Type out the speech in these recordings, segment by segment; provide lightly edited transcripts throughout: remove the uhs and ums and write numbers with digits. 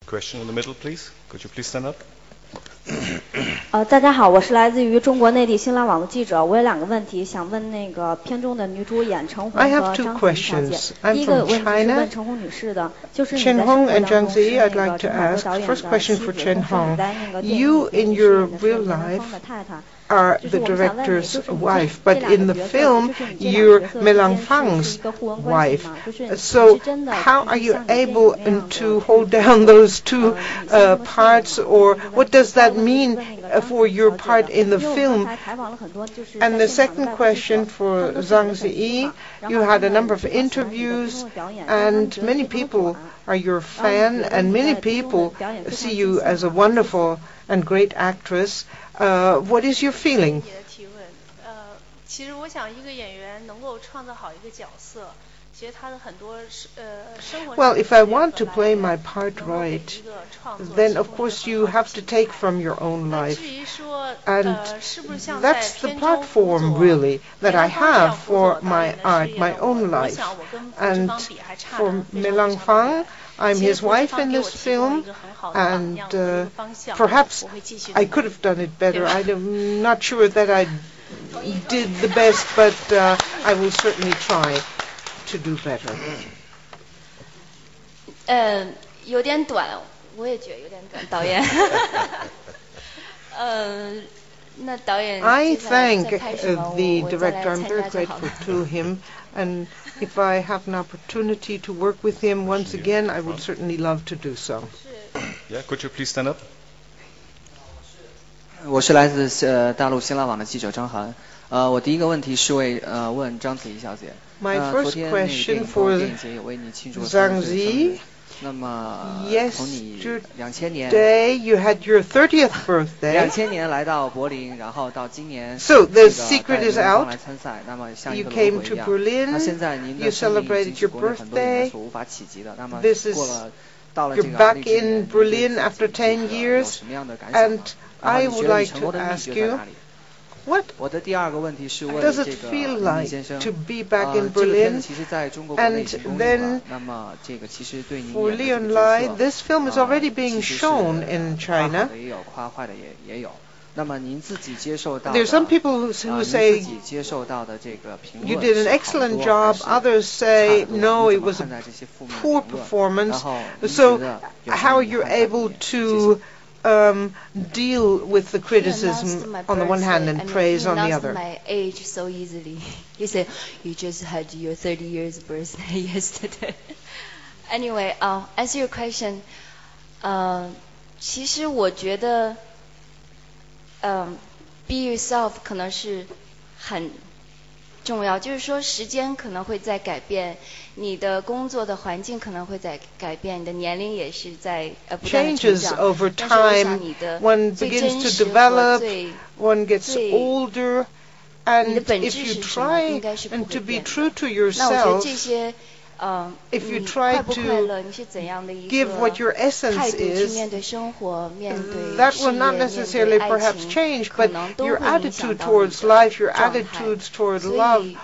Question in the middle, please. Could you please stand up? 大家好，我是来自于中国内地新浪网的记者。我有2个问题想问那个片中的女主演陈红和张子怡小姐。第一个问题是问陈红女士的，就是你在生活当中是那个陈凯歌导演的妻子，同时你在那个电影里面是陈红的太太。are the director's wife, but in the film you're Melang Fang's wife. So how are you able to hold down those two parts, or what does that mean for your part in the film? And the second question for Zhang Ziyi, you had a number of interviews and many people are your fan and many people see you as a wonderful and great actress. What is your feeling? 其实我想一个演员能够创造好一个角色，其实他的很多生活。Well, if I want to play my part right, then of course you have to take from your own life, and that's the platform really that I have for my art, my own life. And for Melang Fang, I'm his wife in this film, and perhaps I could have done it better. I'm not sure that I did the best, but I will certainly try to do better. 有点短，我也觉得有点短，导演。那导演 I thank the director. I'm very grateful to him, and if I have an opportunity to work with him once again, I would certainly love to do so. Yeah, could you please stand up? 我是来自大陆新浪网的记者张涵。我第一个问题是问章子怡小姐。My first question for 电影节有为你庆祝了Zhang Ziyi. 那么从你2000年 Yesterday you had your 30th birthday. 2000年来到柏林，然后到今年 So the secret is out. 来参赛，那么像一 You 个 came 轮 to 回一样。 Berlin. 那现在您 You 的生命已 celebrated 经是 your 国内很多年 birthday. 所无法企及的。那么 This is 到了 You're 这个 back 2010 in 年， Berlin after 10有 years, 什么样的感想呢？ and 然后 I 你 would 觉得你 like 成 to 功的秘 ask 诀在 you, 哪里？ what 我的第二个问题是问 does 这 it 个 feel 李 like 先生。 to be back in 这个片子 Berlin? 其实在中国国内已 And 经公映 then 了。那么这个其实对您 for 演的这个 LEONLai, 角 this 色， film is already being 其实是 shown in 夸好 China. 的也有，夸坏的也有。那么您自己接受到 There's some 的， people 您 who 自 say 己接受到的这个评 you 论 did 是 an 好 excellent 多 job. 还是 Others 差 say 得多？ no, 你 it 怎么 was 看 a 待这些负面的 poor 评论？ performance. 然后您 So 觉得有什 how 么 are 遗 you 憾在里 able 面？谢 to 谢。deal with the criticism on the one hand and praise on the He other? announced my age so easily. He said, "You just had your 30 years birthday yesterday." Anyway, answer your question. 其实我觉得，be yourself 可能是很重要，就是说时间可能会在改变，你的工作的环境可能会在改变，你的年龄也是在不断的成 Changes 长。 over 但是我想 time. 你的 One 最 begins 真 to 实和 develop, 最 one gets 最 older, 你 and 的本 if 质 you 是什么，应 try 该是不 and 会 to be 变的。 true to 那我觉得 yourself, 这些if you 你 try 快不快乐， to 你是怎样的一 give 个 what your 态 essence 度去 is, 面对生活，面对 that 事 will 业， not 面 necessarily 对爱 perhaps 情， change, 可 but 能都 your 会影响 attitude 到你 towards 的 life, your 状态。 attitudes toward 所 love, 以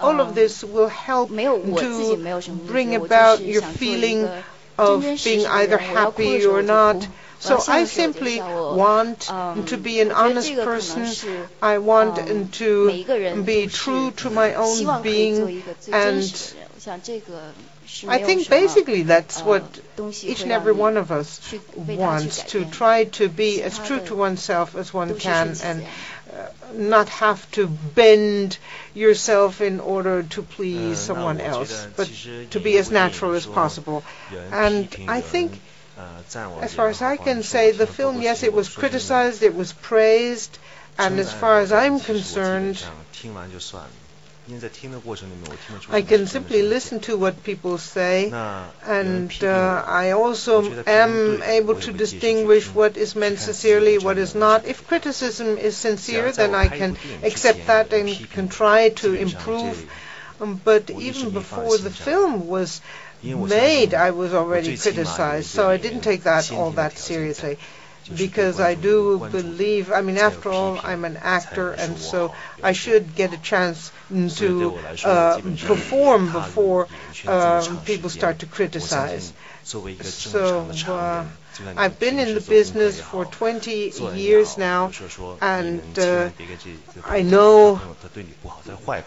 all of this will help 没有我自己 to 没有什么秘 bring 诀，我就 about 是 your 想做一 feeling 个 of 真真实 being 实的 either 人。我要哭的 happy 时候 or 我就 not. 哭，我 So 要笑 I 的时候我就 simply 笑。我 want to 我 be an 觉得 honest 这个可能 person. 是 I want 每 to 一个人 be 都是 true to my 希 own 望可以做 being, 一个最真 and 实的人。我想这个是 I 没有 think 什么 basically that's what 东西 each 会 and 让 every 你 one of us 去为他去 wants 改 to 变。 try to be as 其他 true 的 to oneself as one 都是 can 顺其自 and 然。not have to bend yourself in order to please someone 那我觉 else, 得 but 其实 to 演 be 一 as 部电影 natural as 说 possible. 有人 And 批评 I 有 think, 人赞我 as 演 far 得 as 好 I 或者 can 说 say, 我 the 说的不 film, 够 yes, 细 it 我 was 说真的 criticized, it was praised, 称 and as 赞 far 我 as 的 I'm 其实我基本 concerned, 上听完就算了，因为在听的过程里面我听得出 I 你 can 们说的 simply 是 listen to what people say, 那有人 and 批评我 I also 我觉得评论 am 对 able 我也 to 会继续去 distinguish 听 what is 去 meant 看自己 sincerely, 的 what 真 is 的 not. 是 If criticism is 假 sincere, 如在 then 我 I 拍一 can 部电影之 accept 前 that 有人 and 批评 can 我 try 基 to 本上 improve. 这 But 我一直 even 没放在 before the 心上 film was 因为我相信 made, I was 我 already 最起码有一 criticized, so 个 I 里面 didn't take that 先 all 天的 that 条件在 seriously. because I do believe, I mean, after all, I'm an actor, and so I should get a chance to perform before people start to criticize. So I've been in the business for 20 years now, and I know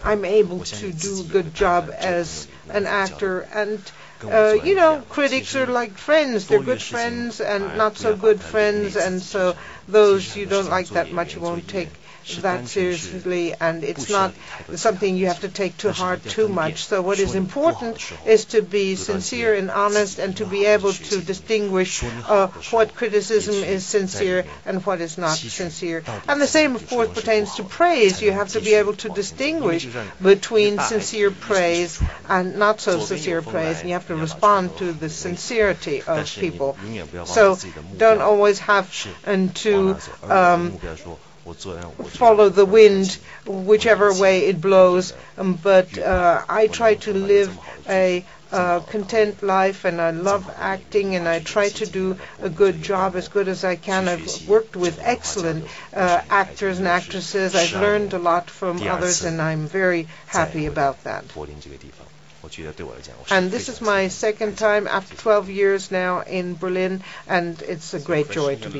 I'm able to do a good job as an actor. And you know, critics are like friends. They're good friends and not so good friends, and so those you don't like that much, you won't take that seriously, and it's not something you have to take to heart too much. So what is important is to be sincere and honest, and to be able to distinguish what criticism is sincere and what is not sincere. And the same, of course, pertains to praise. You have to be able to distinguish between sincere praise and not so sincere praise, and you have to respond to the sincerity of people. So don't always have to follow the wind whichever way it blows, but I try to live a content life, and I love acting, and I try to do a good job, as good as I can. I've worked with excellent actors and actresses. I've learned a lot from others, and I'm very happy about that. And this is my second time after 12 years now in Berlin, and it's a great joy to be